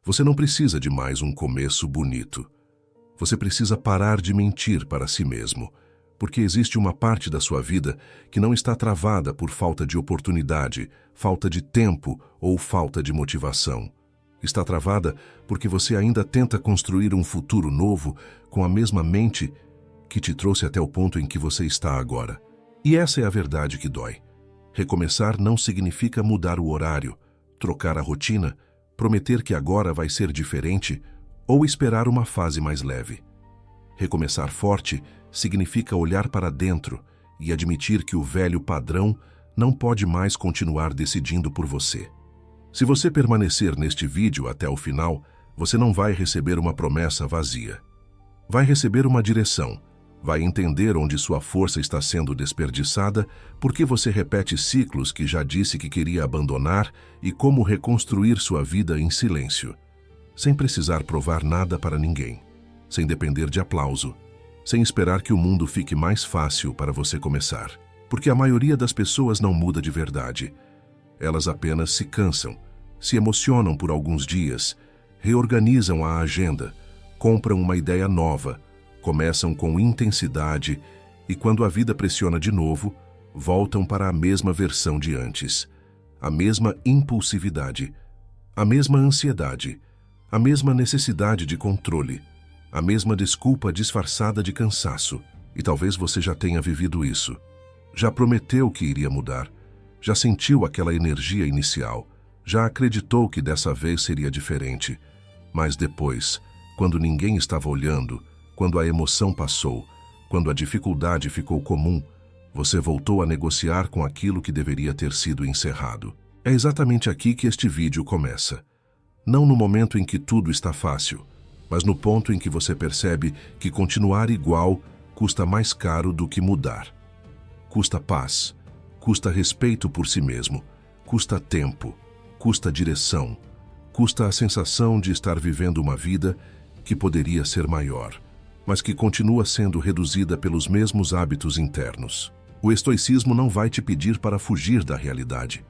Você não precisa de mais um começo bonito. Você precisa parar de mentir para si mesmo, porque existe uma parte da sua vida que não está travada por falta de oportunidade, falta de tempo ou falta de motivação. Está travada porque você ainda tenta construir um futuro novo com a mesma mente que te trouxe até o ponto em que você está agora. E essa é a verdade que dói. Recomeçar não significa mudar o horário, trocar a rotina, prometer que agora vai ser diferente ou esperar uma fase mais leve. Recomeçar forte significa olhar para dentro e admitir que o velho padrão não pode mais continuar decidindo por você. Se você permanecer neste vídeo até o final, você não vai receber uma promessa vazia. Vai receber uma direção, vai entender onde sua força está sendo desperdiçada, por que você repete ciclos que já disse que queria abandonar e como reconstruir sua vida em silêncio, sem precisar provar nada para ninguém, sem depender de aplauso, sem esperar que o mundo fique mais fácil para você começar. Porque a maioria das pessoas não muda de verdade. Elas apenas se cansam, se emocionam por alguns dias, reorganizam a agenda, compram uma ideia nova, começam com intensidade e, quando a vida pressiona de novo, voltam para a mesma versão de antes. A mesma impulsividade, a mesma ansiedade, a mesma necessidade de controle, a mesma desculpa disfarçada de cansaço. E talvez você já tenha vivido isso. Já prometeu que iria mudar, já sentiu aquela energia inicial, já acreditou que dessa vez seria diferente. Mas depois, quando ninguém estava olhando, quando a emoção passou, quando a dificuldade ficou comum, você voltou a negociar com aquilo que deveria ter sido encerrado. É exatamente aqui que este vídeo começa. Não no momento em que tudo está fácil, mas no ponto em que você percebe que continuar igual custa mais caro do que mudar. Custa paz, custa respeito por si mesmo, custa tempo, custa direção, custa a sensação de estar vivendo uma vida que poderia ser maior, mas que continua sendo reduzida pelos mesmos hábitos internos. O estoicismo não vai te pedir para fugir da realidade.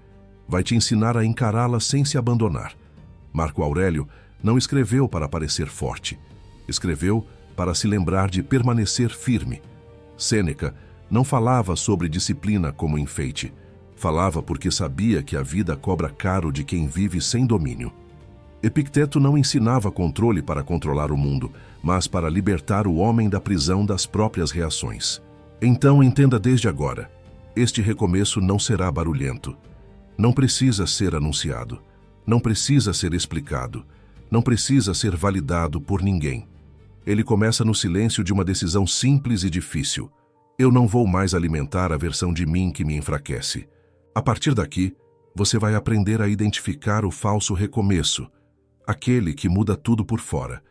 Vai te ensinar a encará-la sem se abandonar. Marco Aurélio não escreveu para parecer forte. Escreveu para se lembrar de permanecer firme. Sêneca não falava sobre disciplina como enfeite. Falava porque sabia que a vida cobra caro de quem vive sem domínio. Epicteto não ensinava controle para controlar o mundo, mas para libertar o homem da prisão das próprias reações. Então entenda desde agora, este recomeço não será barulhento. Não precisa ser anunciado. Não precisa ser explicado. Não precisa ser validado por ninguém. Ele começa no silêncio de uma decisão simples e difícil. Eu não vou mais alimentar a versão de mim que me enfraquece. A partir daqui, você vai aprender a identificar o falso recomeço, aquele que muda tudo por fora,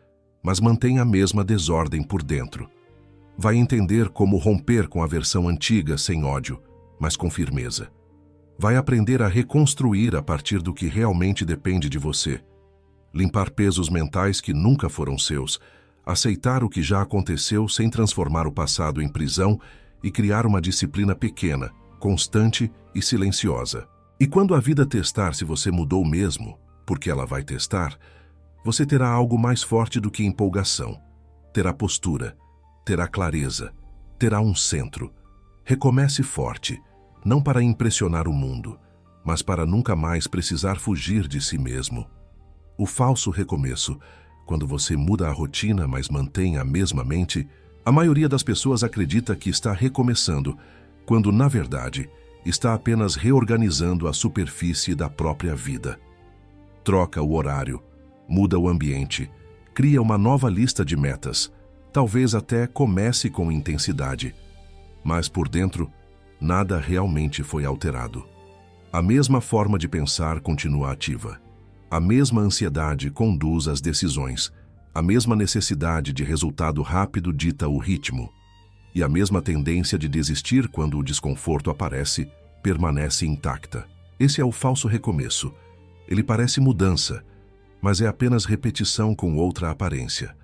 mas mantém a mesma desordem por dentro. Vai entender como romper com a versão antiga sem ódio, mas com firmeza. Vai aprender a reconstruir a partir do que realmente depende de você. Limpar pesos mentais que nunca foram seus, aceitar o que já aconteceu sem transformar o passado em prisão e criar uma disciplina pequena, constante e silenciosa. E quando a vida testar se você mudou mesmo, porque ela vai testar, você terá algo mais forte do que empolgação. Terá postura, terá clareza, terá um centro. Recomece forte, não para impressionar o mundo, mas para nunca mais precisar fugir de si mesmo. O falso recomeço, quando você muda a rotina, mas mantém a mesma mente, a maioria das pessoas acredita que está recomeçando, quando, na verdade, está apenas reorganizando a superfície da própria vida. Troca o horário, muda o ambiente, cria uma nova lista de metas, talvez até comece com intensidade, mas por dentro, nada realmente foi alterado. A mesma forma de pensar continua ativa. A mesma ansiedade conduz às decisões, a mesma necessidade de resultado rápido dita o ritmo, e a mesma tendência de desistir quando o desconforto aparece permanece intacta. Esse é o falso recomeço. Ele parece mudança, mas é apenas repetição com outra aparência.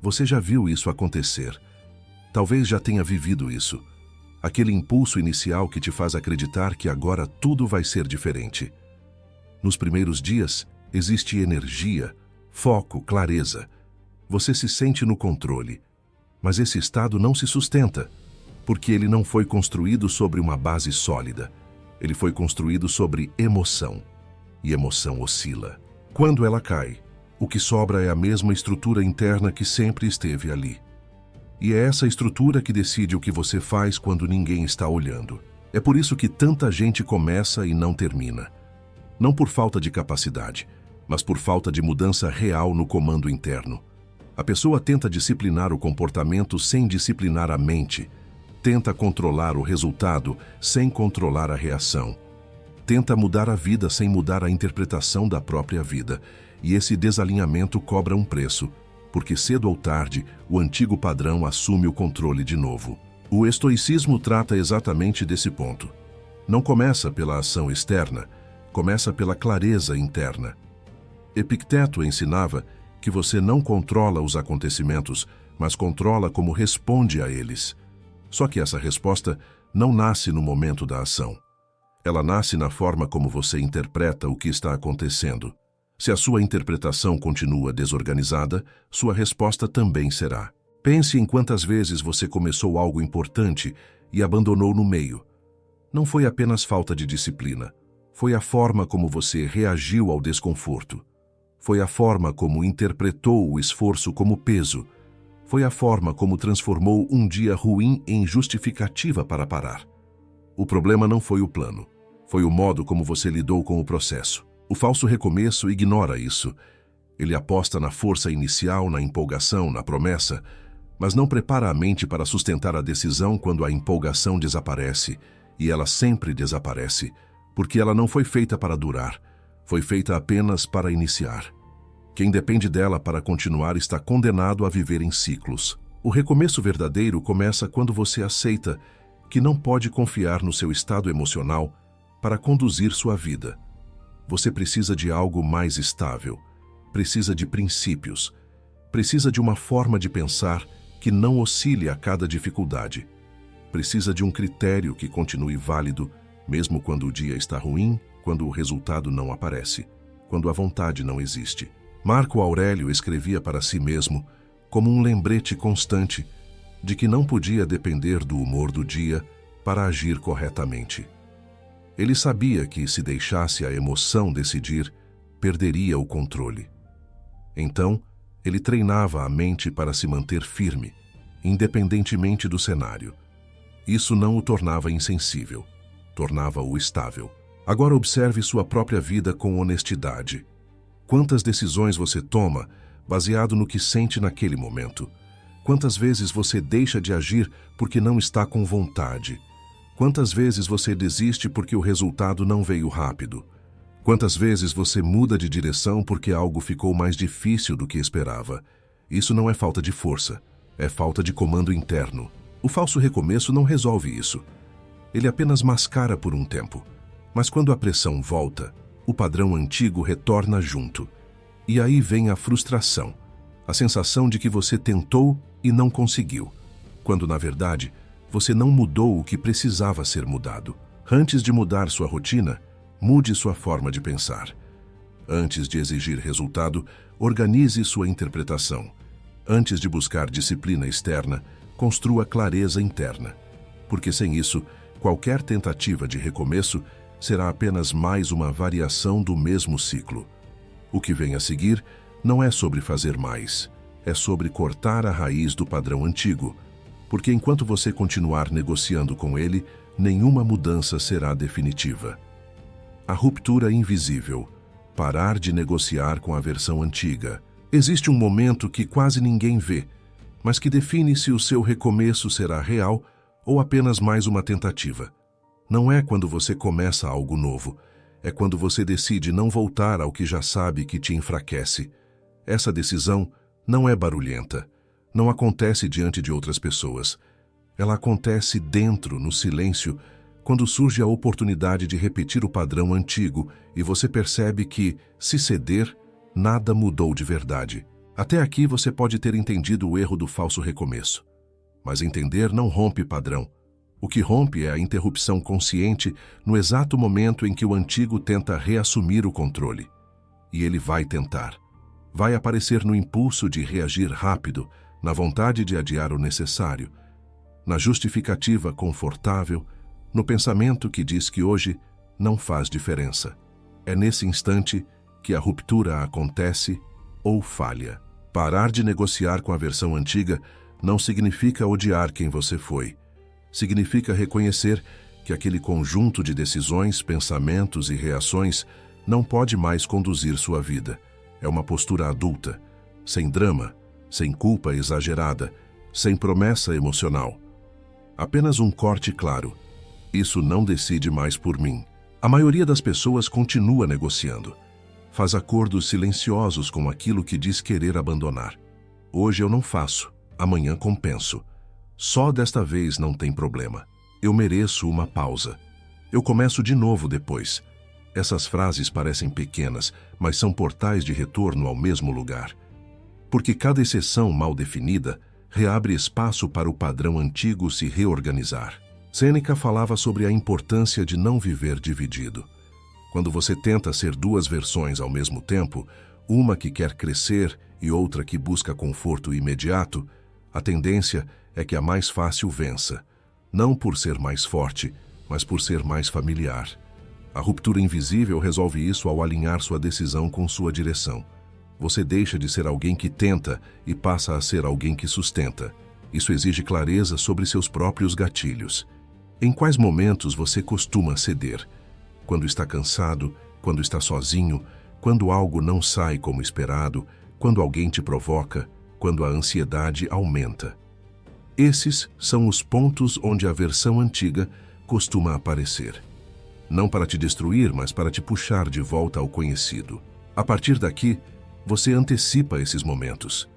Você já viu isso acontecer. Talvez já tenha vivido isso. Aquele impulso inicial que te faz acreditar que agora tudo vai ser diferente. Nos primeiros dias, existe energia, foco, clareza. Você se sente no controle, mas esse estado não se sustenta, porque ele não foi construído sobre uma base sólida. Ele foi construído sobre emoção, e emoção oscila. Quando ela cai, o que sobra é a mesma estrutura interna que sempre esteve ali. E é essa estrutura que decide o que você faz quando ninguém está olhando. É por isso que tanta gente começa e não termina. Não por falta de capacidade, mas por falta de mudança real no comando interno. A pessoa tenta disciplinar o comportamento sem disciplinar a mente. Tenta controlar o resultado sem controlar a reação. Tenta mudar a vida sem mudar a interpretação da própria vida. E esse desalinhamento cobra um preço, porque cedo ou tarde o antigo padrão assume o controle de novo. O estoicismo trata exatamente desse ponto. Não começa pela ação externa, começa pela clareza interna. Epicteto ensinava que você não controla os acontecimentos, mas controla como responde a eles. Só que essa resposta não nasce no momento da ação. Ela nasce na forma como você interpreta o que está acontecendo. Se a sua interpretação continua desorganizada, sua resposta também será. Pense em quantas vezes você começou algo importante e abandonou no meio. Não foi apenas falta de disciplina. Foi a forma como você reagiu ao desconforto. Foi a forma como interpretou o esforço como peso. Foi a forma como transformou um dia ruim em justificativa para parar. O problema não foi o plano. Foi o modo como você lidou com o processo. O falso recomeço ignora isso. Ele aposta na força inicial, na empolgação, na promessa, mas não prepara a mente para sustentar a decisão quando a empolgação desaparece, e ela sempre desaparece, porque ela não foi feita para durar, foi feita apenas para iniciar. Quem depende dela para continuar está condenado a viver em ciclos. O recomeço verdadeiro começa quando você aceita que não pode confiar no seu estado emocional para conduzir sua vida. Você precisa de algo mais estável, precisa de princípios, precisa de uma forma de pensar que não oscile a cada dificuldade. Precisa de um critério que continue válido, mesmo quando o dia está ruim, quando o resultado não aparece, quando a vontade não existe. Marco Aurélio escrevia para si mesmo como um lembrete constante de que não podia depender do humor do dia para agir corretamente. Ele sabia que, se deixasse a emoção decidir, perderia o controle. Então, ele treinava a mente para se manter firme, independentemente do cenário. Isso não o tornava insensível, tornava-o estável. Agora observe sua própria vida com honestidade. Quantas decisões você toma baseado no que sente naquele momento? Quantas vezes você deixa de agir porque não está com vontade? Quantas vezes você desiste porque o resultado não veio rápido? Quantas vezes você muda de direção porque algo ficou mais difícil do que esperava? Isso não é falta de força, é falta de comando interno. O falso recomeço não resolve isso. Ele apenas mascara por um tempo. Mas quando a pressão volta, o padrão antigo retorna junto. E aí vem a frustração, a sensação de que você tentou e não conseguiu, quando na verdade você não mudou o que precisava ser mudado. Antes de mudar sua rotina, mude sua forma de pensar. Antes de exigir resultado, organize sua interpretação. Antes de buscar disciplina externa, construa clareza interna. Porque sem isso, qualquer tentativa de recomeço será apenas mais uma variação do mesmo ciclo. O que vem a seguir não é sobre fazer mais, é sobre cortar a raiz do padrão antigo, porque enquanto você continuar negociando com ele, nenhuma mudança será definitiva. A ruptura invisível. Parar de negociar com a versão antiga. Existe um momento que quase ninguém vê, mas que define se o seu recomeço será real ou apenas mais uma tentativa. Não é quando você começa algo novo, é quando você decide não voltar ao que já sabe que te enfraquece. Essa decisão não é barulhenta. Não acontece diante de outras pessoas. Ela acontece dentro, no silêncio, quando surge a oportunidade de repetir o padrão antigo e você percebe que, se ceder, nada mudou de verdade. Até aqui você pode ter entendido o erro do falso recomeço. Mas entender não rompe padrão. O que rompe é a interrupção consciente no exato momento em que o antigo tenta reassumir o controle. E ele vai tentar. Vai aparecer no impulso de reagir rápido, na vontade de adiar o necessário, na justificativa confortável, no pensamento que diz que hoje não faz diferença. É nesse instante que a ruptura acontece ou falha. Parar de negociar com a versão antiga não significa odiar quem você foi. Significa reconhecer que aquele conjunto de decisões, pensamentos e reações não pode mais conduzir sua vida. É uma postura adulta, sem drama, sem culpa exagerada, sem promessa emocional. Apenas um corte claro. Isso não decide mais por mim. A maioria das pessoas continua negociando. Faz acordos silenciosos com aquilo que diz querer abandonar. Hoje eu não faço, amanhã compenso. Só desta vez não tem problema. Eu mereço uma pausa. Eu começo de novo depois. Essas frases parecem pequenas, mas são portais de retorno ao mesmo lugar. Porque cada exceção mal definida reabre espaço para o padrão antigo se reorganizar. Sêneca falava sobre a importância de não viver dividido. Quando você tenta ser duas versões ao mesmo tempo, uma que quer crescer e outra que busca conforto imediato, a tendência é que a mais fácil vença, não por ser mais forte, mas por ser mais familiar. A ruptura invisível resolve isso ao alinhar sua decisão com sua direção. Você deixa de ser alguém que tenta e passa a ser alguém que sustenta. Isso exige clareza sobre seus próprios gatilhos. Em quais momentos você costuma ceder? Quando está cansado, quando está sozinho, quando algo não sai como esperado, quando alguém te provoca, quando a ansiedade aumenta. Esses são os pontos onde a versão antiga costuma aparecer. Não para te destruir, mas para te puxar de volta ao conhecido. A partir daqui, você antecipa esses momentos.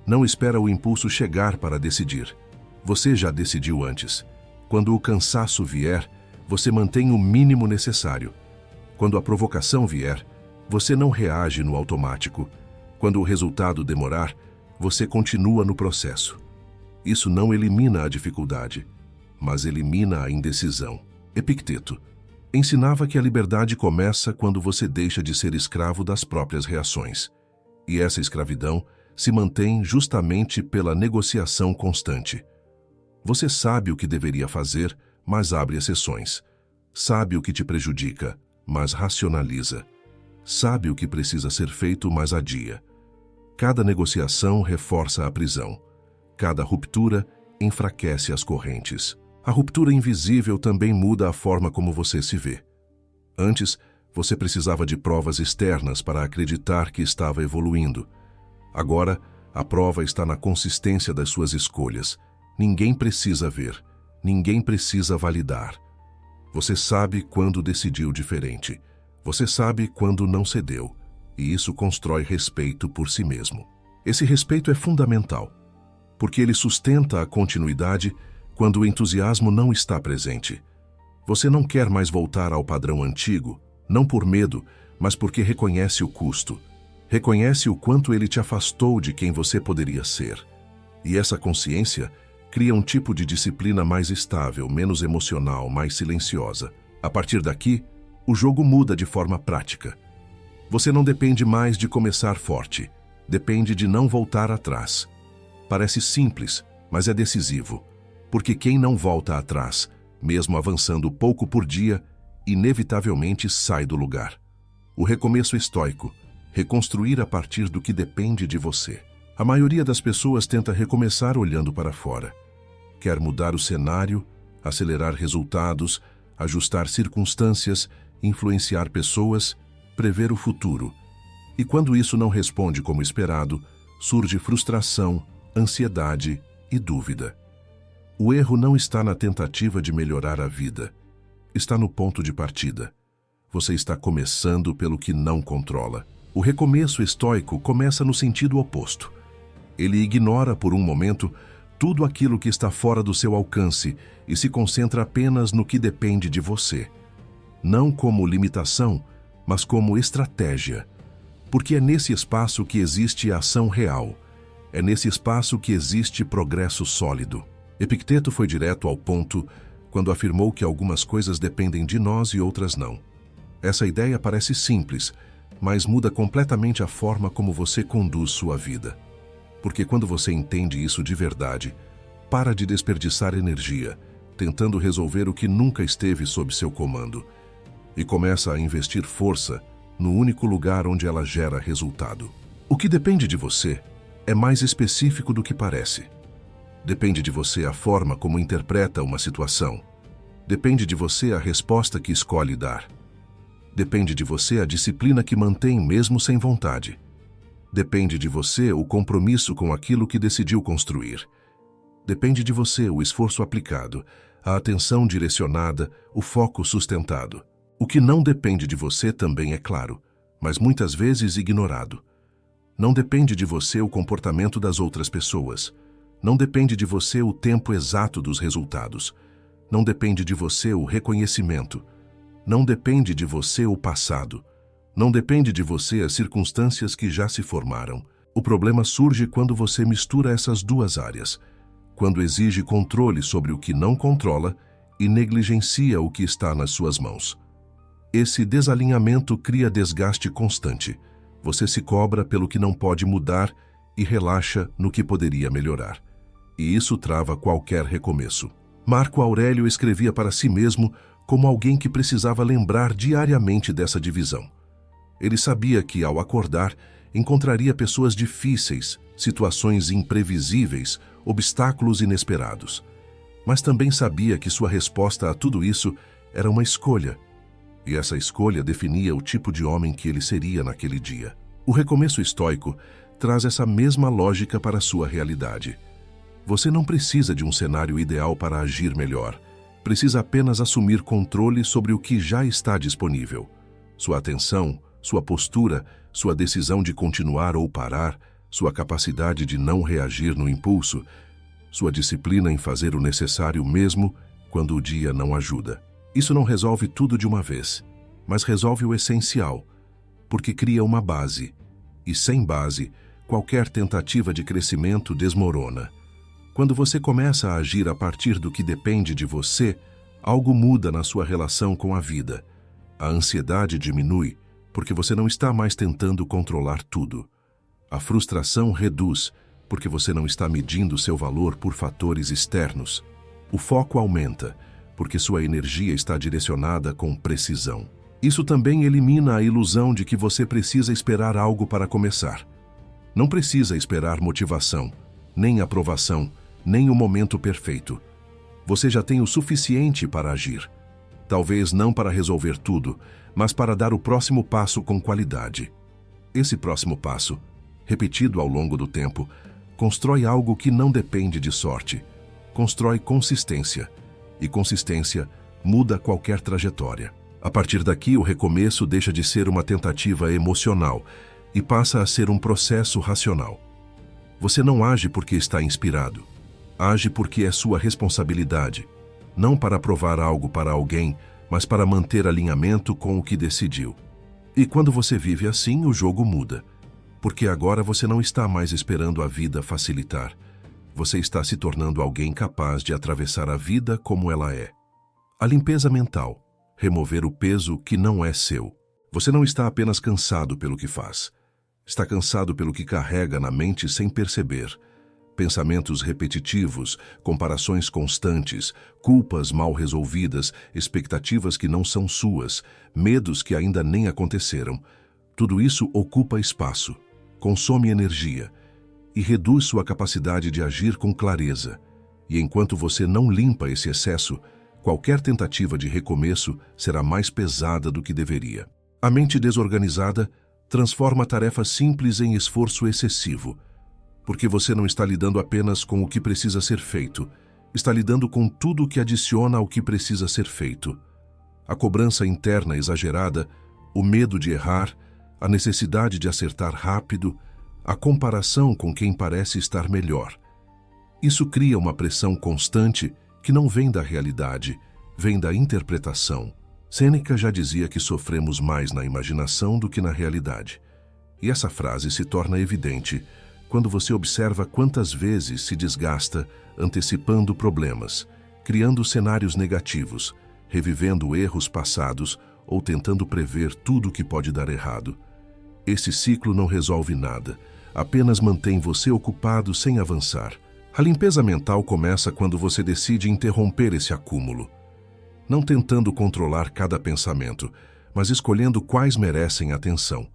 Não espera o impulso chegar para decidir. Você já decidiu antes. Quando o cansaço vier, você mantém o mínimo necessário. Quando a provocação vier, você não reage no automático. Quando o resultado demorar, você continua no processo. Isso não elimina a dificuldade, mas elimina a indecisão. Epicteto ensinava que a liberdade começa quando você deixa de ser escravo das próprias reações. E essa escravidão se mantém justamente pela negociação constante. Você sabe o que deveria fazer, mas abre exceções. Sabe o que te prejudica, mas racionaliza. Sabe o que precisa ser feito, mas adia. Cada negociação reforça a prisão. Cada ruptura enfraquece as correntes. A ruptura invisível também muda a forma como você se vê. Antes, você precisava de provas externas para acreditar que estava evoluindo. Agora, a prova está na consistência das suas escolhas. Ninguém precisa ver. Ninguém precisa validar. Você sabe quando decidiu diferente. Você sabe quando não cedeu. E isso constrói respeito por si mesmo. Esse respeito é fundamental, porque ele sustenta a continuidade quando o entusiasmo não está presente. Você não quer mais voltar ao padrão antigo, não por medo, mas porque reconhece o custo. Reconhece o quanto ele te afastou de quem você poderia ser. E essa consciência cria um tipo de disciplina mais estável, menos emocional, mais silenciosa. A partir daqui, o jogo muda de forma prática. Você não depende mais de começar forte. Depende de não voltar atrás. Parece simples, mas é decisivo. Porque quem não volta atrás, mesmo avançando pouco por dia, inevitavelmente sai do lugar. O recomeço estoico, reconstruir a partir do que depende de você. A maioria das pessoas tenta recomeçar olhando para fora. Quer mudar o cenário, acelerar resultados, ajustar circunstâncias, influenciar pessoas, prever o futuro. E quando isso não responde como esperado, surge frustração, ansiedade e dúvida. O erro não está na tentativa de melhorar a vida. Está no ponto de partida. Você está começando pelo que não controla. O recomeço estoico começa no sentido oposto. Ele ignora por um momento tudo aquilo que está fora do seu alcance e se concentra apenas no que depende de você. Não como limitação, mas como estratégia. Porque é nesse espaço que existe ação real. É nesse espaço que existe progresso sólido. Epicteto foi direto ao ponto quando afirmou que algumas coisas dependem de nós e outras não. Essa ideia parece simples, mas muda completamente a forma como você conduz sua vida. Porque quando você entende isso de verdade, para de desperdiçar energia, tentando resolver o que nunca esteve sob seu comando, e começa a investir força no único lugar onde ela gera resultado. O que depende de você é mais específico do que parece. Depende de você a forma como interpreta uma situação. Depende de você a resposta que escolhe dar. Depende de você a disciplina que mantém mesmo sem vontade. Depende de você o compromisso com aquilo que decidiu construir. Depende de você o esforço aplicado, a atenção direcionada, o foco sustentado. O que não depende de você também é claro, mas muitas vezes ignorado. Não depende de você o comportamento das outras pessoas. Não depende de você o tempo exato dos resultados. Não depende de você o reconhecimento. Não depende de você o passado. Não depende de você as circunstâncias que já se formaram. O problema surge quando você mistura essas duas áreas, quando exige controle sobre o que não controla e negligencia o que está nas suas mãos. Esse desalinhamento cria desgaste constante. Você se cobra pelo que não pode mudar e relaxa no que poderia melhorar. E isso trava qualquer recomeço. Marco Aurélio escrevia para si mesmo como alguém que precisava lembrar diariamente dessa divisão. Ele sabia que, ao acordar, encontraria pessoas difíceis, situações imprevisíveis, obstáculos inesperados. Mas também sabia que sua resposta a tudo isso era uma escolha. E essa escolha definia o tipo de homem que ele seria naquele dia. O recomeço estoico traz essa mesma lógica para a sua realidade. Você não precisa de um cenário ideal para agir melhor. Precisa apenas assumir controle sobre o que já está disponível. Sua atenção, sua postura, sua decisão de continuar ou parar, sua capacidade de não reagir no impulso, sua disciplina em fazer o necessário mesmo quando o dia não ajuda. Isso não resolve tudo de uma vez, mas resolve o essencial, porque cria uma base. E sem base, qualquer tentativa de crescimento desmorona. Quando você começa a agir a partir do que depende de você, algo muda na sua relação com a vida. A ansiedade diminui, porque você não está mais tentando controlar tudo. A frustração reduz, porque você não está medindo seu valor por fatores externos. O foco aumenta, porque sua energia está direcionada com precisão. Isso também elimina a ilusão de que você precisa esperar algo para começar. Não precisa esperar motivação, nem aprovação, nem o momento perfeito. Você já tem o suficiente para agir. Talvez não para resolver tudo, mas para dar o próximo passo com qualidade. Esse próximo passo, repetido ao longo do tempo, constrói algo que não depende de sorte. Constrói consistência. E consistência muda qualquer trajetória. A partir daqui, o recomeço deixa de ser uma tentativa emocional e passa a ser um processo racional. Você não age porque está inspirado. Age porque é sua responsabilidade, não para provar algo para alguém, mas para manter alinhamento com o que decidiu. E quando você vive assim, o jogo muda, porque agora você não está mais esperando a vida facilitar. Você está se tornando alguém capaz de atravessar a vida como ela é. A limpeza mental, remover o peso que não é seu. Você não está apenas cansado pelo que faz. Está cansado pelo que carrega na mente sem perceber. Pensamentos repetitivos, comparações constantes, culpas mal resolvidas, expectativas que não são suas, medos que ainda nem aconteceram. Tudo isso ocupa espaço, consome energia e reduz sua capacidade de agir com clareza. E enquanto você não limpa esse excesso, qualquer tentativa de recomeço será mais pesada do que deveria. A mente desorganizada transforma tarefas simples em esforço excessivo, porque você não está lidando apenas com o que precisa ser feito, está lidando com tudo o que adiciona ao que precisa ser feito. A cobrança interna exagerada, o medo de errar, a necessidade de acertar rápido, a comparação com quem parece estar melhor. Isso cria uma pressão constante que não vem da realidade, vem da interpretação. Sêneca já dizia que sofremos mais na imaginação do que na realidade. E essa frase se torna evidente quando você observa quantas vezes se desgasta antecipando problemas, criando cenários negativos, revivendo erros passados ou tentando prever tudo o que pode dar errado. Esse ciclo não resolve nada, apenas mantém você ocupado sem avançar. A limpeza mental começa quando você decide interromper esse acúmulo, não tentando controlar cada pensamento, mas escolhendo quais merecem atenção.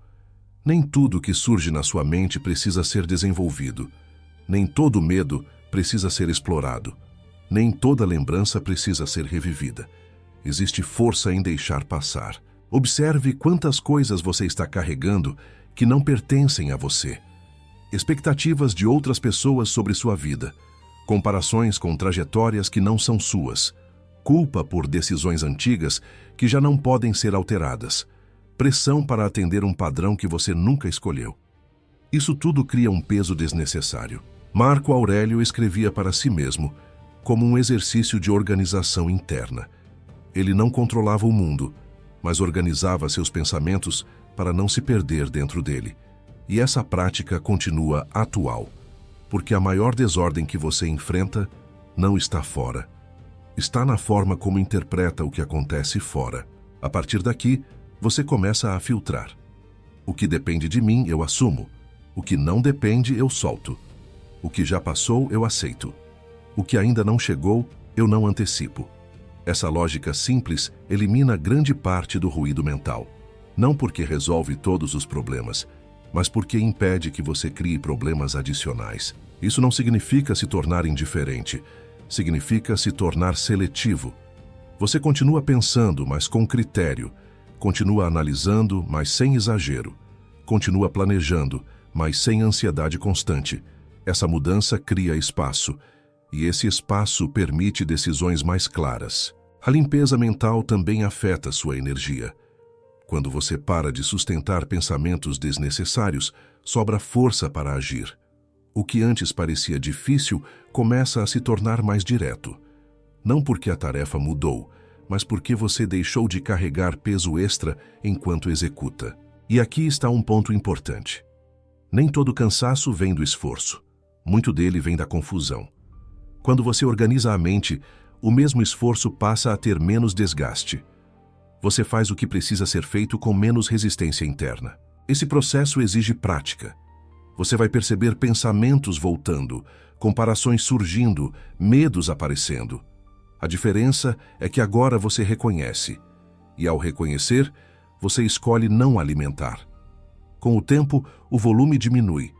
Nem tudo que surge na sua mente precisa ser desenvolvido. Nem todo medo precisa ser explorado. Nem toda lembrança precisa ser revivida. Existe força em deixar passar. Observe quantas coisas você está carregando que não pertencem a você. Expectativas de outras pessoas sobre sua vida. Comparações com trajetórias que não são suas. Culpa por decisões antigas que já não podem ser alteradas. Pressão para atender um padrão que você nunca escolheu. Isso tudo cria um peso desnecessário. Marco Aurélio escrevia para si mesmo como um exercício de organização interna. Ele não controlava o mundo, mas organizava seus pensamentos para não se perder dentro dele. E essa prática continua atual, porque a maior desordem que você enfrenta não está fora. Está na forma como interpreta o que acontece fora. A partir daqui, você começa a filtrar. O que depende de mim, eu assumo. O que não depende, eu solto. O que já passou, eu aceito. O que ainda não chegou, eu não antecipo. Essa lógica simples elimina grande parte do ruído mental. Não porque resolve todos os problemas, mas porque impede que você crie problemas adicionais. Isso não significa se tornar indiferente. Significa se tornar seletivo. Você continua pensando, mas com critério. Continua analisando, mas sem exagero. Continua planejando, mas sem ansiedade constante. Essa mudança cria espaço, e esse espaço permite decisões mais claras. A limpeza mental também afeta sua energia. Quando você para de sustentar pensamentos desnecessários, sobra força para agir. O que antes parecia difícil começa a se tornar mais direto. Não porque a tarefa mudou, mas porque você deixou de carregar peso extra enquanto executa. E aqui está um ponto importante. Nem todo cansaço vem do esforço. Muito dele vem da confusão. Quando você organiza a mente, o mesmo esforço passa a ter menos desgaste. Você faz o que precisa ser feito com menos resistência interna. Esse processo exige prática. Você vai perceber pensamentos voltando, comparações surgindo, medos aparecendo. A diferença é que agora você reconhece. E ao reconhecer, você escolhe não alimentar. Com o tempo, o volume diminui.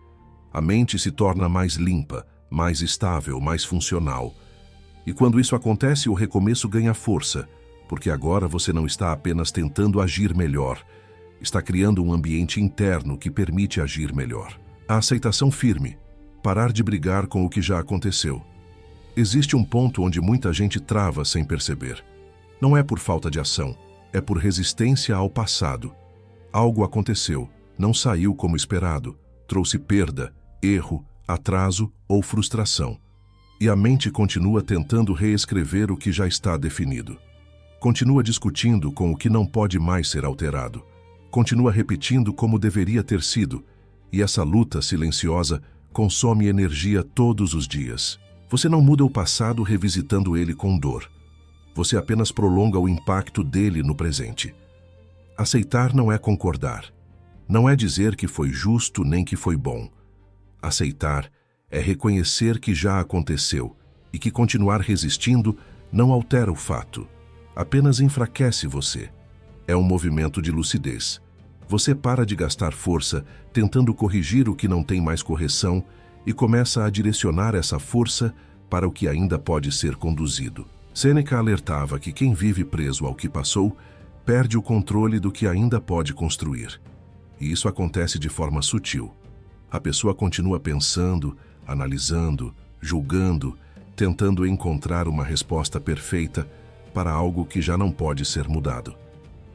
A mente se torna mais limpa, mais estável, mais funcional. E quando isso acontece, o recomeço ganha força, porque agora você não está apenas tentando agir melhor, está criando um ambiente interno que permite agir melhor. A aceitação firme, parar de brigar com o que já aconteceu. Existe um ponto onde muita gente trava sem perceber. Não é por falta de ação, é por resistência ao passado. Algo aconteceu, não saiu como esperado, trouxe perda, erro, atraso ou frustração. E a mente continua tentando reescrever o que já está definido. Continua discutindo com o que não pode mais ser alterado. Continua repetindo como deveria ter sido. E essa luta silenciosa consome energia todos os dias. Você não muda o passado revisitando ele com dor. Você apenas prolonga o impacto dele no presente. Aceitar não é concordar. Não é dizer que foi justo nem que foi bom. Aceitar é reconhecer que já aconteceu e que continuar resistindo não altera o fato, apenas enfraquece você. É um movimento de lucidez. Você para de gastar força tentando corrigir o que não tem mais correção e começa a direcionar essa força para o que ainda pode ser conduzido. Sêneca alertava que quem vive preso ao que passou perde o controle do que ainda pode construir. E isso acontece de forma sutil. A pessoa continua pensando, analisando, julgando, tentando encontrar uma resposta perfeita para algo que já não pode ser mudado.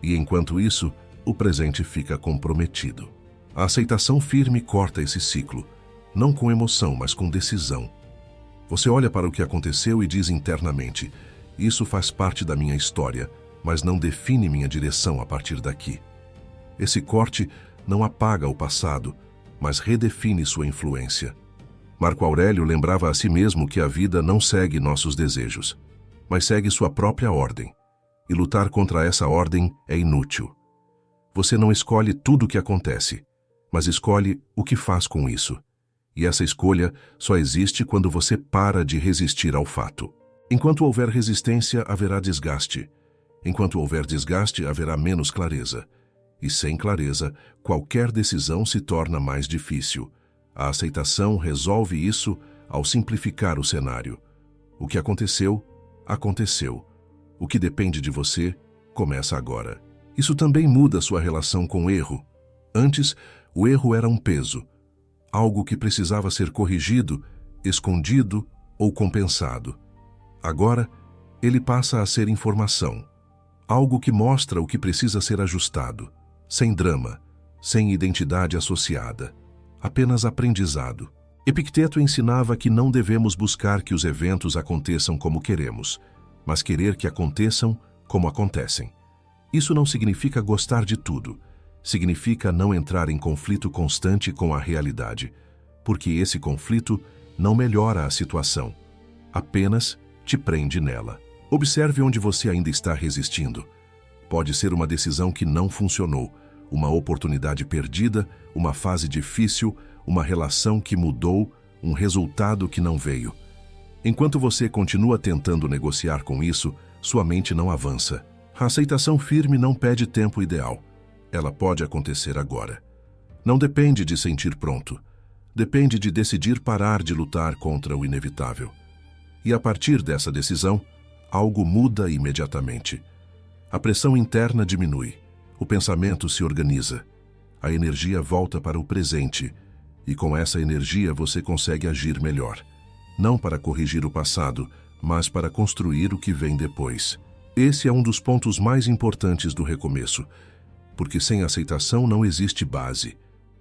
E enquanto isso, o presente fica comprometido. A aceitação firme corta esse ciclo, não com emoção, mas com decisão. Você olha para o que aconteceu e diz internamente: isso faz parte da minha história, mas não define minha direção a partir daqui. Esse corte não apaga o passado, mas redefine sua influência. Marco Aurélio lembrava a si mesmo que a vida não segue nossos desejos, mas segue sua própria ordem, e lutar contra essa ordem é inútil. Você não escolhe tudo o que acontece, mas escolhe o que faz com isso. E essa escolha só existe quando você para de resistir ao fato. Enquanto houver resistência, haverá desgaste. Enquanto houver desgaste, haverá menos clareza. E sem clareza, qualquer decisão se torna mais difícil. A aceitação resolve isso ao simplificar o cenário. O que aconteceu, aconteceu. O que depende de você, começa agora. Isso também muda sua relação com o erro. Antes, o erro era um peso, algo que precisava ser corrigido, escondido ou compensado. Agora, ele passa a ser informação, algo que mostra o que precisa ser ajustado, sem drama, sem identidade associada, apenas aprendizado. Epicteto ensinava que não devemos buscar que os eventos aconteçam como queremos, mas querer que aconteçam como acontecem. Isso não significa gostar de tudo, significa não entrar em conflito constante com a realidade, porque esse conflito não melhora a situação, apenas te prende nela. Observe onde você ainda está resistindo. Pode ser uma decisão que não funcionou, uma oportunidade perdida, uma fase difícil, uma relação que mudou, um resultado que não veio. Enquanto você continua tentando negociar com isso, sua mente não avança. A aceitação firme não pede tempo ideal. Ela pode acontecer agora. Não depende de sentir pronto. Depende de decidir parar de lutar contra o inevitável. E a partir dessa decisão, algo muda imediatamente. A pressão interna diminui. O pensamento se organiza. A energia volta para o presente. E com essa energia você consegue agir melhor. Não para corrigir o passado, mas para construir o que vem depois. Esse é um dos pontos mais importantes do recomeço, porque sem aceitação não existe base.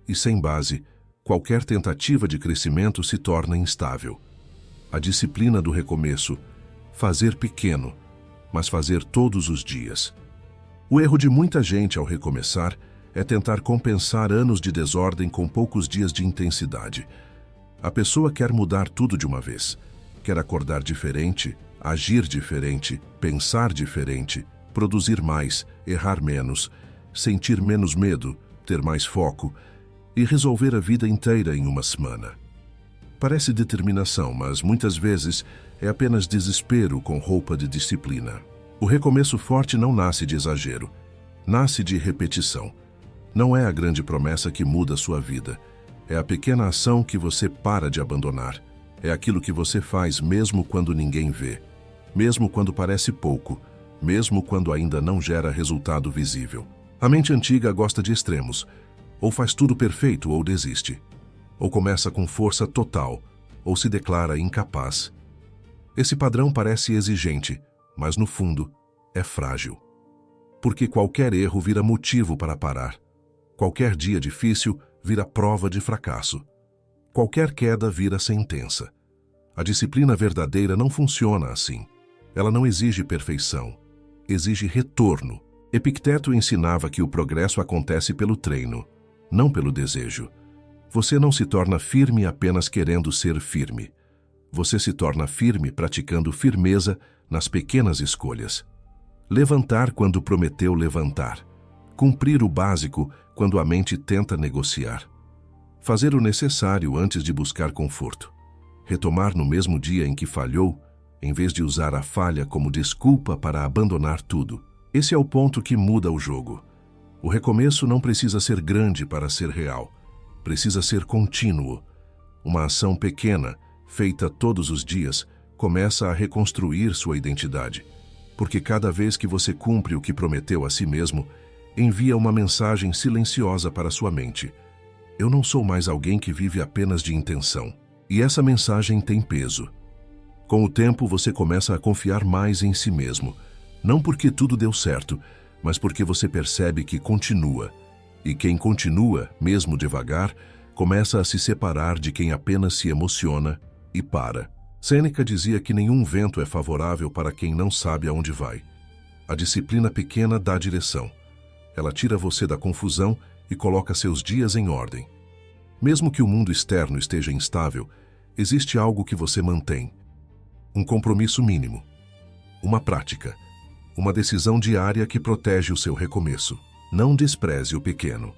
E sem base, qualquer tentativa de crescimento se torna instável. A disciplina do recomeço, fazer pequeno, mas fazer todos os dias. O erro de muita gente ao recomeçar é tentar compensar anos de desordem com poucos dias de intensidade. A pessoa quer mudar tudo de uma vez. Quer acordar diferente, agir diferente, pensar diferente, produzir mais, errar menos, sentir menos medo, ter mais foco e resolver a vida inteira em uma semana. Parece determinação, mas muitas vezes é apenas desespero com roupa de disciplina. O recomeço forte não nasce de exagero, nasce de repetição. Não é a grande promessa que muda a sua vida. É a pequena ação que você para de abandonar. É aquilo que você faz mesmo quando ninguém vê. Mesmo quando parece pouco. Mesmo quando ainda não gera resultado visível. A mente antiga gosta de extremos. Ou faz tudo perfeito ou desiste. Ou começa com força total, ou se declara incapaz. Esse padrão parece exigente, mas no fundo é frágil. Porque qualquer erro vira motivo para parar. Qualquer dia difícil vira prova de fracasso. Qualquer queda vira sentença. A disciplina verdadeira não funciona assim. Ela não exige perfeição, exige retorno. Epicteto ensinava que o progresso acontece pelo treino, não pelo desejo. Você não se torna firme apenas querendo ser firme. Você se torna firme praticando firmeza nas pequenas escolhas. Levantar quando prometeu levantar. Cumprir o básico quando a mente tenta negociar. Fazer o necessário antes de buscar conforto. Retomar no mesmo dia em que falhou, em vez de usar a falha como desculpa para abandonar tudo. Esse é o ponto que muda o jogo. O recomeço não precisa ser grande para ser real. Precisa ser contínuo. Uma ação pequena, feita todos os dias, começa a reconstruir sua identidade. Porque cada vez que você cumpre o que prometeu a si mesmo, envia uma mensagem silenciosa para sua mente. Eu não sou mais alguém que vive apenas de intenção. E essa mensagem tem peso. Com o tempo, você começa a confiar mais em si mesmo. Não porque tudo deu certo, mas porque você percebe que continua. E quem continua, mesmo devagar, começa a se separar de quem apenas se emociona e para. Sêneca dizia que nenhum vento é favorável para quem não sabe aonde vai. A disciplina pequena dá direção. Ela tira você da confusão e coloca seus dias em ordem. Mesmo que o mundo externo esteja instável, existe algo que você mantém. Um compromisso mínimo. Uma prática. Uma decisão diária que protege o seu recomeço. Não despreze o pequeno.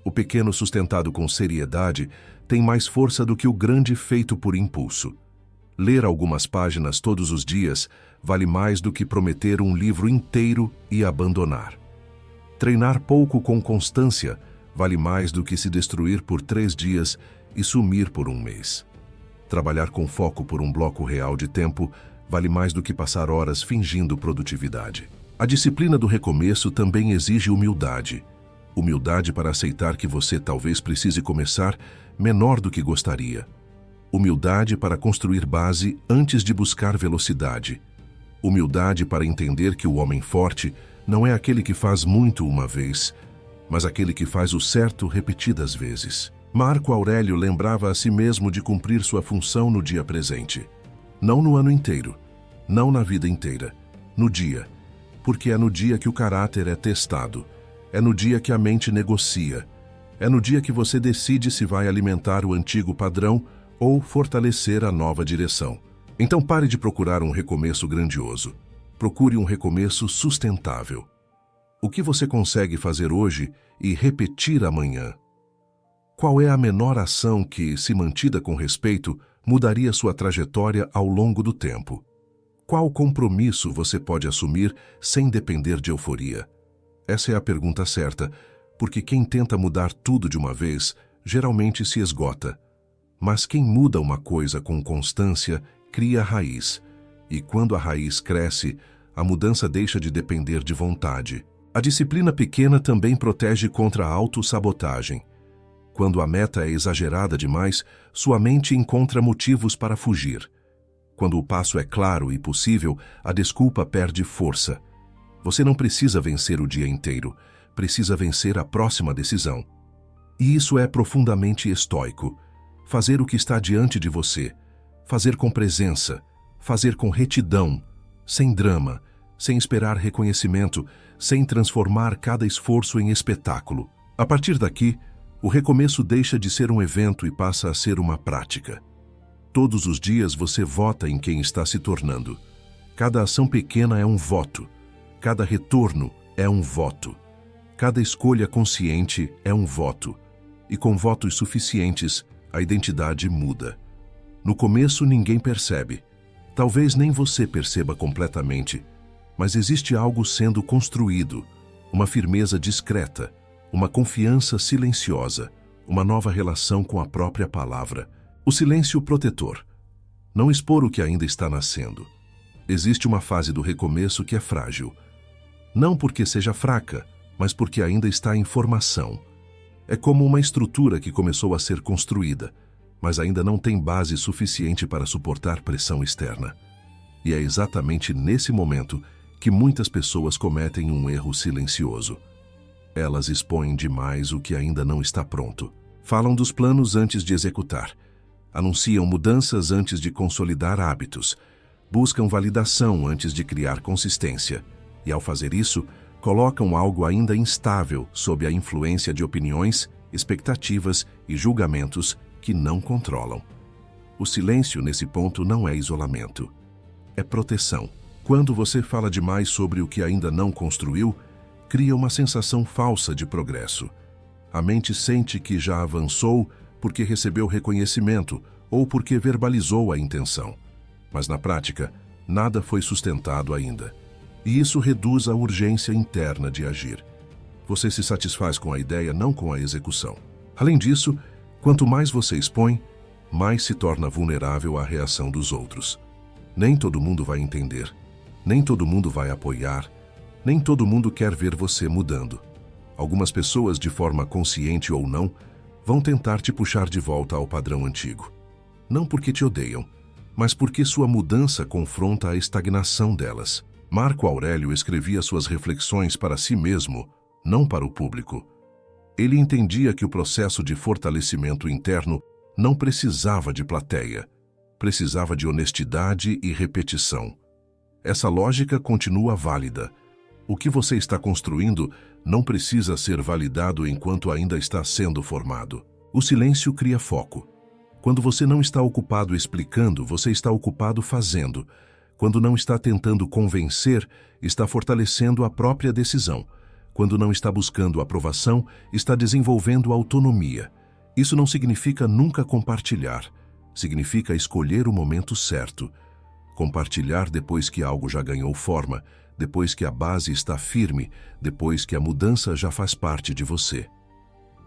O pequeno sustentado com seriedade tem mais força do que o grande feito por impulso. Ler algumas páginas todos os dias vale mais do que prometer um livro inteiro e abandonar. Treinar pouco com constância vale mais do que se destruir por 3 dias e sumir por um mês. Trabalhar com foco por um bloco real de tempo vale mais do que passar horas fingindo produtividade. A disciplina do recomeço também exige humildade. Humildade para aceitar que você talvez precise começar menor do que gostaria. Humildade para construir base antes de buscar velocidade. Humildade para entender que o homem forte não é aquele que faz muito uma vez, mas aquele que faz o certo repetidas vezes. Marco Aurélio lembrava a si mesmo de cumprir sua função no dia presente. Não no ano inteiro, não na vida inteira, no dia. Porque é no dia que o caráter é testado, é no dia que a mente negocia, é no dia que você decide se vai alimentar o antigo padrão ou fortalecer a nova direção. Então pare de procurar um recomeço grandioso. Procure um recomeço sustentável. O que você consegue fazer hoje e repetir amanhã? Qual é a menor ação que, se mantida com respeito, mudaria sua trajetória ao longo do tempo? Qual compromisso você pode assumir sem depender de euforia? Essa é a pergunta certa, porque quem tenta mudar tudo de uma vez geralmente se esgota. Mas quem muda uma coisa com constância cria raiz, e quando a raiz cresce, a mudança deixa de depender de vontade. A disciplina pequena também protege contra a autossabotagem. Quando a meta é exagerada demais, sua mente encontra motivos para fugir. Quando o passo é claro e possível, a desculpa perde força. Você não precisa vencer o dia inteiro, precisa vencer a próxima decisão. E isso é profundamente estoico. Fazer o que está diante de você, fazer com presença, fazer com retidão, sem drama, sem esperar reconhecimento, sem transformar cada esforço em espetáculo. A partir daqui, o recomeço deixa de ser um evento e passa a ser uma prática. Todos os dias você vota em quem está se tornando. Cada ação pequena é um voto. Cada retorno é um voto. Cada escolha consciente é um voto. E com votos suficientes, a identidade muda. No começo ninguém percebe. Talvez nem você perceba completamente, mas existe algo sendo construído, uma firmeza discreta, uma confiança silenciosa, uma nova relação com a própria palavra. O silêncio protetor. Não expor o que ainda está nascendo. Existe uma fase do recomeço que é frágil. Não porque seja fraca, mas porque ainda está em formação. É como uma estrutura que começou a ser construída, mas ainda não tem base suficiente para suportar pressão externa. E é exatamente nesse momento que muitas pessoas cometem um erro silencioso. Elas expõem demais o que ainda não está pronto. Falam dos planos antes de executar. Anunciam mudanças antes de consolidar hábitos. Buscam validação antes de criar consistência. E ao fazer isso, colocam algo ainda instável sob a influência de opiniões, expectativas e julgamentos que não controlam. O silêncio nesse ponto não é isolamento. É proteção. Quando você fala demais sobre o que ainda não construiu, cria uma sensação falsa de progresso. A mente sente que já avançou porque recebeu reconhecimento ou porque verbalizou a intenção. Mas na prática, nada foi sustentado ainda. E isso reduz a urgência interna de agir. Você se satisfaz com a ideia, não com a execução. Além disso, quanto mais você expõe, mais se torna vulnerável à reação dos outros. Nem todo mundo vai entender, nem todo mundo vai apoiar, nem todo mundo quer ver você mudando. Algumas pessoas, de forma consciente ou não, vão tentar te puxar de volta ao padrão antigo. Não porque te odeiam, mas porque sua mudança confronta a estagnação delas. Marco Aurélio escrevia suas reflexões para si mesmo, não para o público. Ele entendia que o processo de fortalecimento interno não precisava de plateia, precisava de honestidade e repetição. Essa lógica continua válida. O que você está construindo não precisa ser validado enquanto ainda está sendo formado. O silêncio cria foco. Quando você não está ocupado explicando, você está ocupado fazendo. Quando não está tentando convencer, está fortalecendo a própria decisão. quando não está buscando aprovação, está desenvolvendo autonomia. Isso não significa nunca compartilhar. Significa escolher o momento certo. Compartilhar depois que algo já ganhou forma, depois que a base está firme, depois que a mudança já faz parte de você.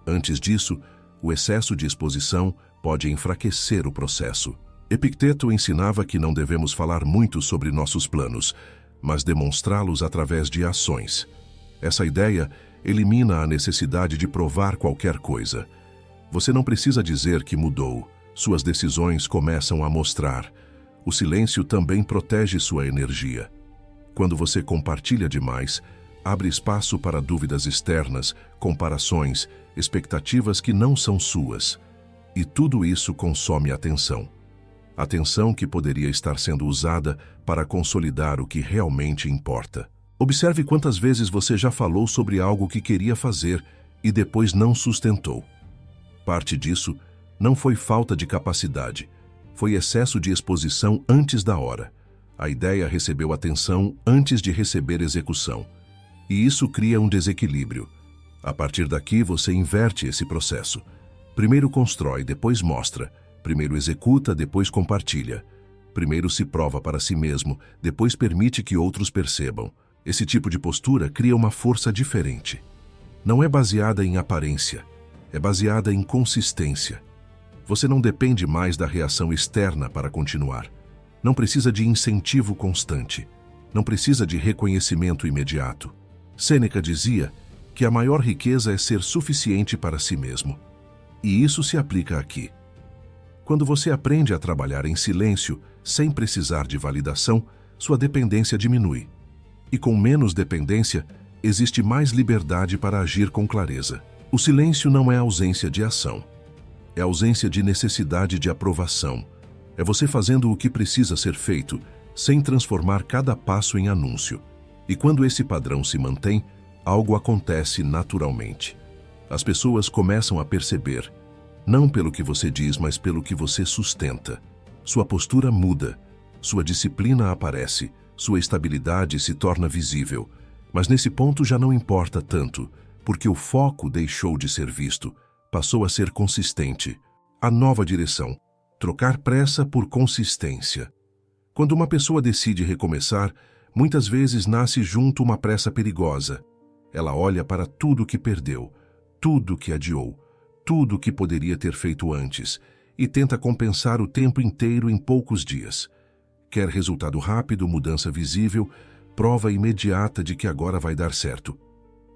Antes disso, o excesso de exposição pode enfraquecer o processo. Epicteto ensinava que não devemos falar muito sobre nossos planos, mas demonstrá-los através de ações. Essa ideia elimina a necessidade de provar qualquer coisa. Você não precisa dizer que mudou. Suas decisões começam a mostrar. O silêncio também protege sua energia. Quando você compartilha demais, abre espaço para dúvidas externas, comparações, expectativas que não são suas. E tudo isso consome atenção. Atenção que poderia estar sendo usada para consolidar o que realmente importa. Observe quantas vezes você já falou sobre algo que queria fazer e depois não sustentou. Parte disso não foi falta de capacidade, foi excesso de exposição antes da hora. A ideia recebeu atenção antes de receber execução. E isso cria um desequilíbrio. A partir daqui, você inverte esse processo. Primeiro constrói, depois mostra. Primeiro executa, depois compartilha. Primeiro se prova para si mesmo, depois permite que outros percebam. Esse tipo de postura cria uma força diferente. Não é baseada em aparência, é baseada em consistência. Você não depende mais da reação externa para continuar. Não precisa de incentivo constante. Não precisa de reconhecimento imediato. Sêneca dizia que a maior riqueza é ser suficiente para si mesmo. E isso se aplica aqui. Quando você aprende a trabalhar em silêncio, sem precisar de validação, sua dependência diminui. E com menos dependência, existe mais liberdade para agir com clareza. O silêncio não é ausência de ação. É ausência de necessidade de aprovação. É você fazendo o que precisa ser feito, sem transformar cada passo em anúncio. E quando esse padrão se mantém, algo acontece naturalmente. As pessoas começam a perceber, não pelo que você diz, mas pelo que você sustenta. Sua postura muda, sua disciplina aparece, sua estabilidade se torna visível. Mas nesse ponto já não importa tanto, porque o foco deixou de ser visto, passou a ser consistente. A nova direção. Trocar pressa por consistência. Quando uma pessoa decide recomeçar, muitas vezes nasce junto uma pressa perigosa. Ela olha para tudo que perdeu, tudo que adiou, tudo que poderia ter feito antes, e tenta compensar o tempo inteiro em poucos dias. Quer resultado rápido, mudança visível, prova imediata de que agora vai dar certo.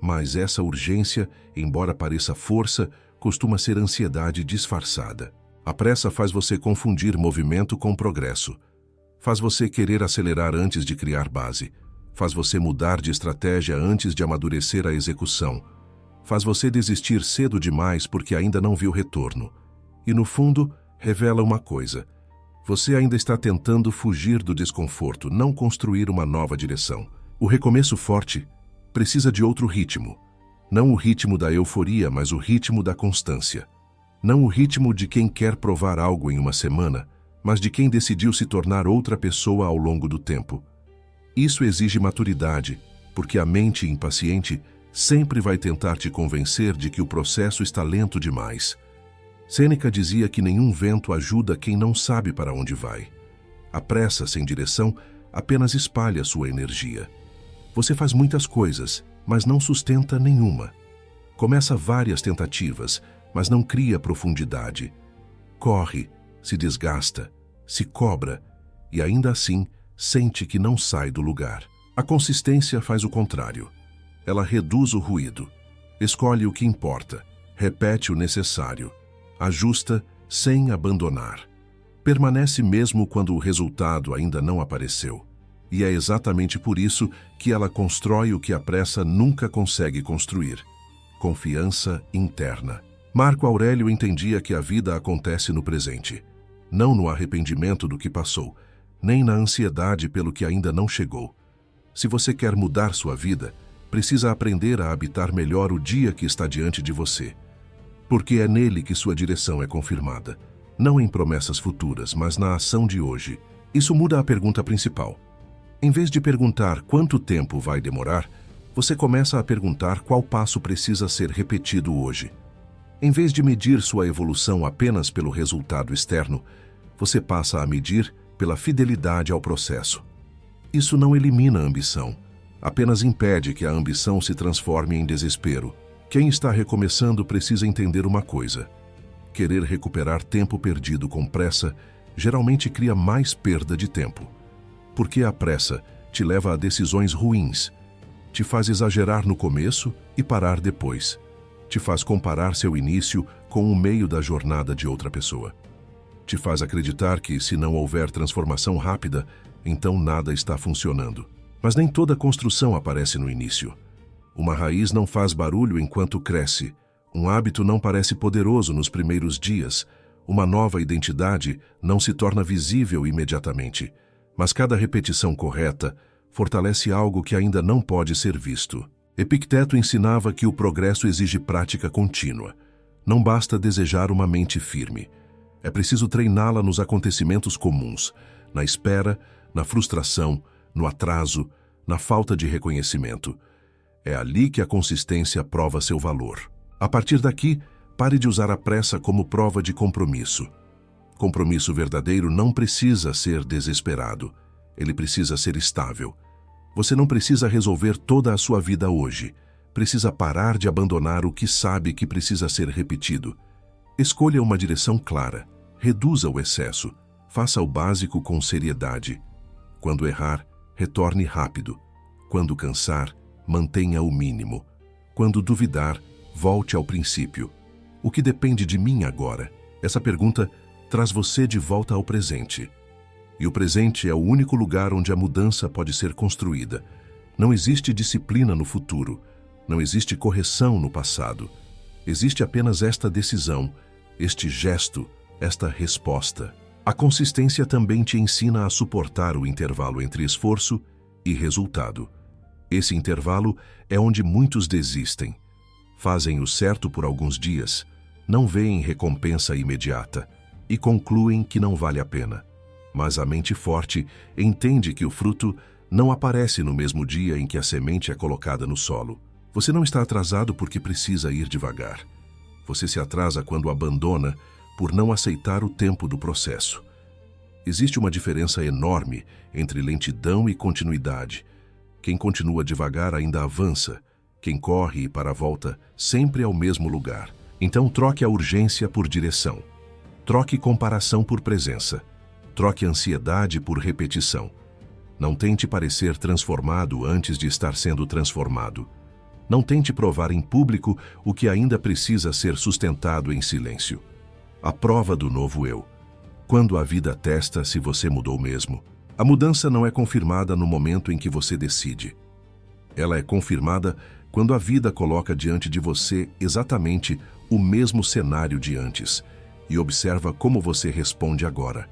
Mas essa urgência, embora pareça força, costuma ser ansiedade disfarçada. A pressa faz você confundir movimento com progresso. Faz você querer acelerar antes de criar base. Faz você mudar de estratégia antes de amadurecer a execução. Faz você desistir cedo demais porque ainda não viu retorno. E no fundo, revela uma coisa. Você ainda está tentando fugir do desconforto, não construir uma nova direção. O recomeço forte precisa de outro ritmo. Não o ritmo da euforia, mas o ritmo da constância. Não o ritmo de quem quer provar algo em uma semana, mas de quem decidiu se tornar outra pessoa ao longo do tempo. Isso exige maturidade, porque a mente impaciente sempre vai tentar te convencer de que o processo está lento demais. Sêneca dizia que nenhum vento ajuda quem não sabe para onde vai. A pressa sem direção apenas espalha sua energia. Você faz muitas coisas, mas não sustenta nenhuma. Começa várias tentativas, mas não cria profundidade. Corre, se desgasta, se cobra e ainda assim sente que não sai do lugar. A consistência faz o contrário. Ela reduz o ruído, escolhe o que importa, repete o necessário, ajusta sem abandonar. Permanece mesmo quando o resultado ainda não apareceu. E é exatamente por isso que ela constrói o que a pressa nunca consegue construir: confiança interna. Marco Aurélio entendia que a vida acontece no presente, não no arrependimento do que passou, nem na ansiedade pelo que ainda não chegou. Se você quer mudar sua vida, precisa aprender a habitar melhor o dia que está diante de você, porque é nele que sua direção é confirmada, não em promessas futuras, mas na ação de hoje. Isso muda a pergunta principal. Em vez de perguntar quanto tempo vai demorar, Você começa a perguntar qual passo precisa ser repetido hoje. Em vez de medir sua evolução apenas pelo resultado externo, você passa a medir pela fidelidade ao processo. Isso não elimina a ambição, apenas impede que a ambição se transforme em desespero. Quem está recomeçando precisa entender uma coisa: querer recuperar tempo perdido com pressa geralmente cria mais perda de tempo. Porque a pressa te leva a decisões ruins, te faz exagerar no começo e parar depois, te faz comparar seu início com o meio da jornada de outra pessoa. Te faz acreditar que, se não houver transformação rápida, então nada está funcionando. Mas nem toda construção aparece no início. Uma raiz não faz barulho enquanto cresce. Um hábito não parece poderoso nos primeiros dias. Uma nova identidade não se torna visível imediatamente. Mas cada repetição correta fortalece algo que ainda não pode ser visto. Epicteto ensinava que o progresso exige prática contínua. Não basta desejar uma mente firme. É preciso treiná-la nos acontecimentos comuns, na espera, na frustração, no atraso, na falta de reconhecimento. É ali que a consistência prova seu valor. A partir daqui, pare de usar a pressa como prova de compromisso. Compromisso verdadeiro não precisa ser desesperado. Ele precisa ser estável. Você não precisa resolver toda a sua vida hoje. Precisa parar de abandonar o que sabe que precisa ser repetido. Escolha uma direção clara. Reduza o excesso. Faça o básico com seriedade. Quando errar, retorne rápido. Quando cansar, mantenha o mínimo. Quando duvidar, volte ao princípio. O que depende de mim agora? Essa pergunta traz você de volta ao presente. E o presente é o único lugar onde a mudança pode ser construída. Não existe disciplina no futuro. Não existe correção no passado. Existe apenas esta decisão, este gesto, esta resposta. A consistência também te ensina a suportar o intervalo entre esforço e resultado. Esse intervalo é onde muitos desistem. Fazem o certo por alguns dias, não veem recompensa imediata e concluem que não vale a pena. Mas a mente forte entende que o fruto não aparece no mesmo dia em que a semente é colocada no solo. Você não está atrasado porque precisa ir devagar. Você se atrasa quando abandona por não aceitar o tempo do processo. Existe uma diferença enorme entre lentidão e continuidade. Quem continua devagar ainda avança. Quem corre e para a volta sempre é ao mesmo lugar. Então troque a urgência por direção. Troque comparação por presença. Troque ansiedade por repetição. Não tente parecer transformado antes de estar sendo transformado. Não tente provar em público o que ainda precisa ser sustentado em silêncio. A prova do novo eu. Quando a vida testa se você mudou mesmo, a mudança não é confirmada no momento em que você decide. Ela é confirmada quando a vida coloca diante de você exatamente o mesmo cenário de antes e observa como você responde agora.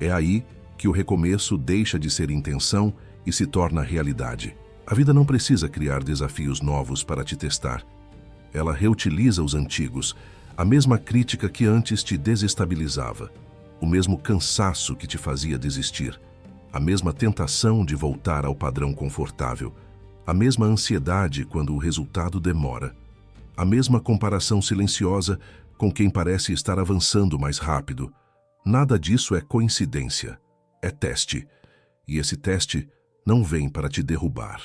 É aí que o recomeço deixa de ser intenção e se torna realidade. A vida não precisa criar desafios novos para te testar. Ela reutiliza os antigos, a mesma crítica que antes te desestabilizava, o mesmo cansaço que te fazia desistir, a mesma tentação de voltar ao padrão confortável, a mesma ansiedade quando o resultado demora, a mesma comparação silenciosa com quem parece estar avançando mais rápido. Nada disso é coincidência, é teste. E esse teste não vem para te derrubar.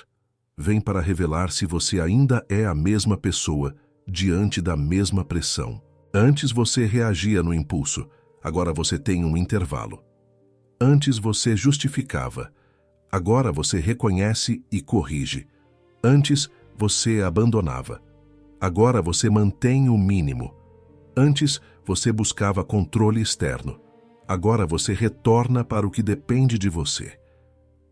Vem para revelar se você ainda é a mesma pessoa diante da mesma pressão. Antes você reagia no impulso, agora você tem um intervalo. Antes você justificava, agora você reconhece e corrige. Antes você abandonava, agora você mantém o mínimo. Antes você buscava controle externo, agora você retorna para o que depende de você.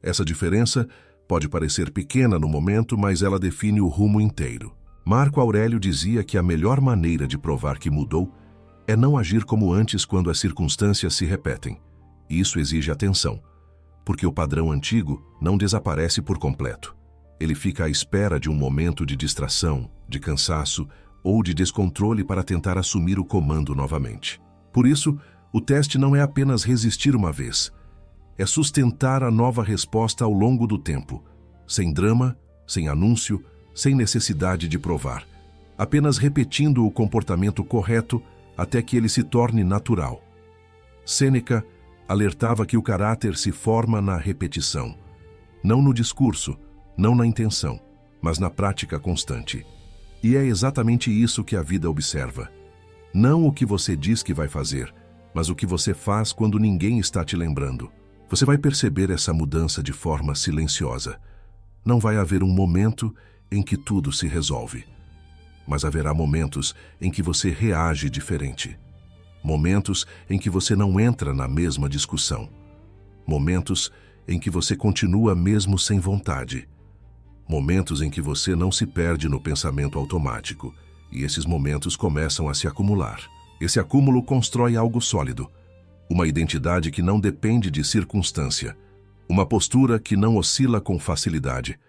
Essa diferença pode parecer pequena no momento, mas ela define o rumo inteiro. Marco Aurélio dizia que a melhor maneira de provar que mudou é não agir como antes quando as circunstâncias se repetem. Isso exige atenção, porque o padrão antigo não desaparece por completo. Ele fica à espera de um momento de distração, de cansaço ou de descontrole para tentar assumir o comando novamente. Por isso, o teste não é apenas resistir uma vez, é sustentar a nova resposta ao longo do tempo, sem drama, sem anúncio, sem necessidade de provar, apenas repetindo o comportamento correto até que ele se torne natural. Sêneca alertava que o caráter se forma na repetição, não no discurso, não na intenção, mas na prática constante. E é exatamente isso que a vida observa. Não o que você diz que vai fazer, mas o que você faz quando ninguém está te lembrando. Você vai perceber essa mudança de forma silenciosa. Não vai haver um momento em que tudo se resolve, mas haverá momentos em que você reage diferente. Momentos em que você não entra na mesma discussão. Momentos em que você continua mesmo sem vontade. Momentos em que você não se perde no pensamento automático, e esses momentos começam a se acumular. Esse acúmulo constrói algo sólido, uma identidade que não depende de circunstância, uma postura que não oscila com facilidade,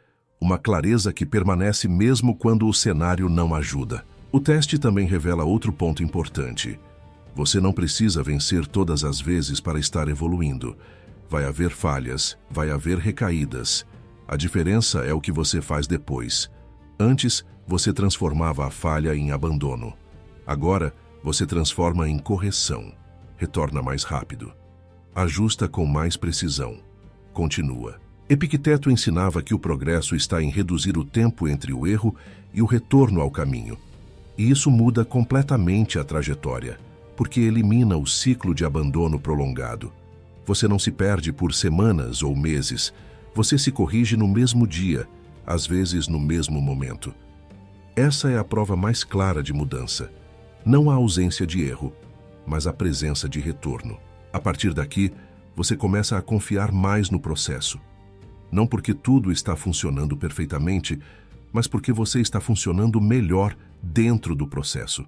uma clareza que permanece mesmo quando o cenário não ajuda. O teste também revela outro ponto importante. Você não precisa vencer todas as vezes para estar evoluindo. Vai haver falhas, vai haver recaídas. A diferença é o que você faz depois. Antes, você transformava a falha em abandono. Agora, você transforma em correção. Retorna mais rápido. Ajusta com mais precisão. Continua. Epicteto ensinava que o progresso está em reduzir o tempo entre o erro e o retorno ao caminho. E isso muda completamente a trajetória, porque elimina o ciclo de abandono prolongado. Você não se perde por semanas ou meses. Você se corrige no mesmo dia, às vezes no mesmo momento. Essa é a prova mais clara de mudança. Não a ausência de erro, mas a presença de retorno. A partir daqui, você começa a confiar mais no processo. Não porque tudo está funcionando perfeitamente, mas porque você está funcionando melhor dentro do processo.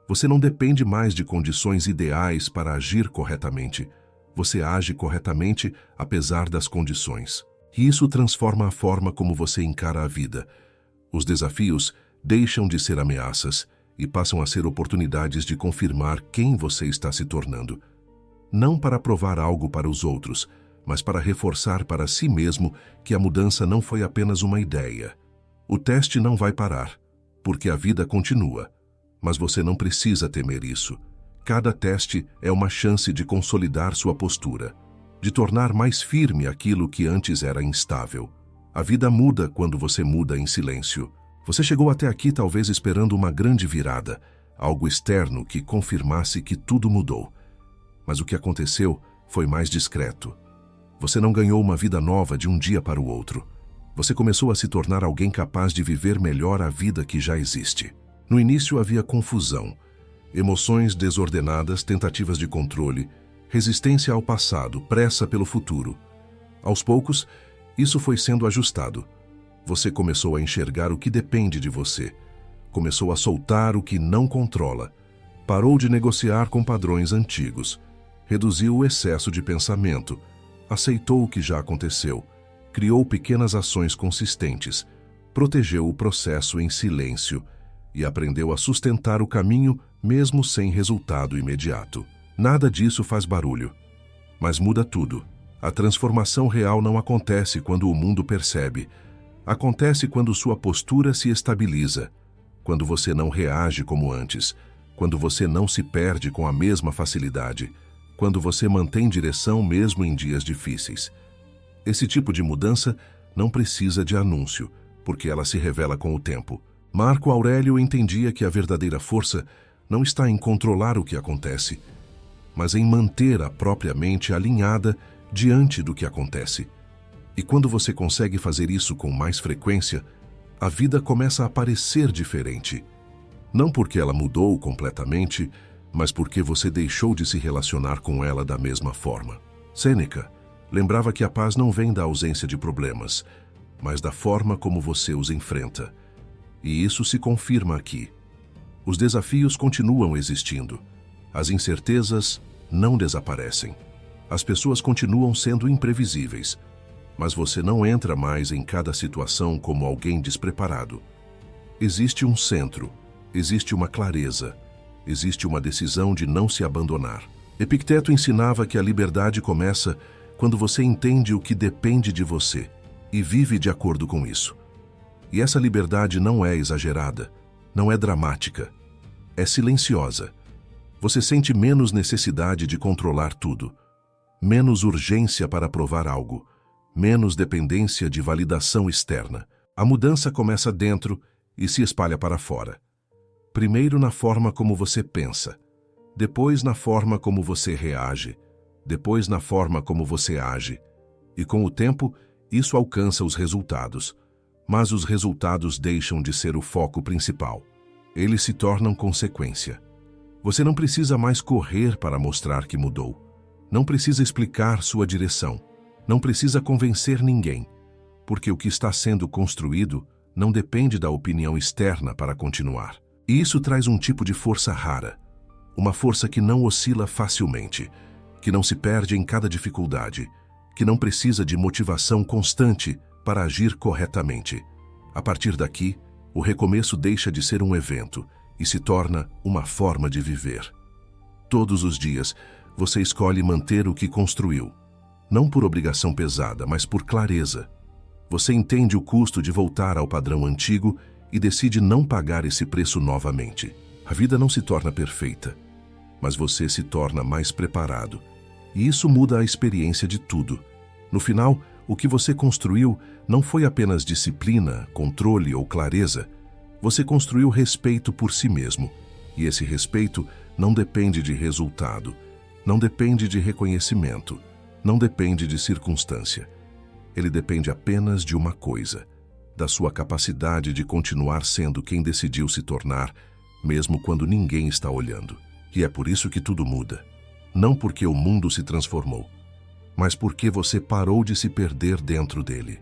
Você não depende mais de condições ideais para agir corretamente. Você age corretamente apesar das condições. E isso transforma a forma como você encara a vida. Os desafios deixam de ser ameaças e passam a ser oportunidades de confirmar quem você está se tornando. Não para provar algo para os outros, mas para reforçar para si mesmo que a mudança não foi apenas uma ideia. O teste não vai parar, porque a vida continua. Mas você não precisa temer isso. Cada teste é uma chance de consolidar sua postura, de tornar mais firme aquilo que antes era instável. A vida muda quando você muda em silêncio. Você chegou até aqui talvez esperando uma grande virada, algo externo que confirmasse que tudo mudou. Mas o que aconteceu foi mais discreto. Você não ganhou uma vida nova de um dia para o outro. Você começou a se tornar alguém capaz de viver melhor a vida que já existe. No início havia confusão, emoções desordenadas, tentativas de controle, resistência ao passado, pressa pelo futuro. Aos poucos, isso foi sendo ajustado. Você começou a enxergar o que depende de você. Começou a soltar o que não controla. Parou de negociar com padrões antigos. Reduziu o excesso de pensamento. Aceitou o que já aconteceu. Criou pequenas ações consistentes. Protegeu o processo em silêncio. E aprendeu a sustentar o caminho mesmo sem resultado imediato. Nada disso faz barulho, mas muda tudo. A transformação real não acontece quando o mundo percebe. Acontece quando sua postura se estabiliza, quando você não reage como antes, quando você não se perde com a mesma facilidade, quando você mantém direção mesmo em dias difíceis. Esse tipo de mudança não precisa de anúncio, porque ela se revela com o tempo. Marco Aurélio entendia que a verdadeira força não está em controlar o que acontece, mas em manter a própria mente alinhada diante do que acontece. E quando você consegue fazer isso com mais frequência, a vida começa a parecer diferente. Não porque ela mudou completamente, mas porque você deixou de se relacionar com ela da mesma forma. Sêneca lembrava que a paz não vem da ausência de problemas, mas da forma como você os enfrenta. E isso se confirma aqui. Os desafios continuam existindo. As incertezas não desaparecem. As pessoas continuam sendo imprevisíveis, mas você não entra mais em cada situação como alguém despreparado. Existe um centro, existe uma clareza, existe uma decisão de não se abandonar. Epicteto ensinava que a liberdade começa quando você entende o que depende de você e vive de acordo com isso. E essa liberdade não é exagerada, não é dramática, é silenciosa. Você sente menos necessidade de controlar tudo, menos urgência para provar algo, menos dependência de validação externa. A mudança começa dentro e se espalha para fora. Primeiro na forma como você pensa, depois na forma como você reage, depois na forma como você age. E com o tempo, isso alcança os resultados. Mas os resultados deixam de ser o foco principal. Eles se tornam consequência. Você não precisa mais correr para mostrar que mudou. Não precisa explicar sua direção. Não precisa convencer ninguém. Porque o que está sendo construído não depende da opinião externa para continuar. E isso traz um tipo de força rara. Uma força que não oscila facilmente, que não se perde em cada dificuldade, que não precisa de motivação constante para agir corretamente. A partir daqui, o recomeço deixa de ser um evento e se torna uma forma de viver. Todos os dias, você escolhe manter o que construiu. Não por obrigação pesada, mas por clareza. Você entende o custo de voltar ao padrão antigo e decide não pagar esse preço novamente. A vida não se torna perfeita, mas você se torna mais preparado. E isso muda a experiência de tudo. No final, o que você construiu não foi apenas disciplina, controle ou clareza. Você construiu respeito por si mesmo. E esse respeito não depende de resultado, não depende de reconhecimento, não depende de circunstância. Ele depende apenas de uma coisa: da sua capacidade de continuar sendo quem decidiu se tornar, mesmo quando ninguém está olhando. E é por isso que tudo muda. Não porque o mundo se transformou, mas porque você parou de se perder dentro dele.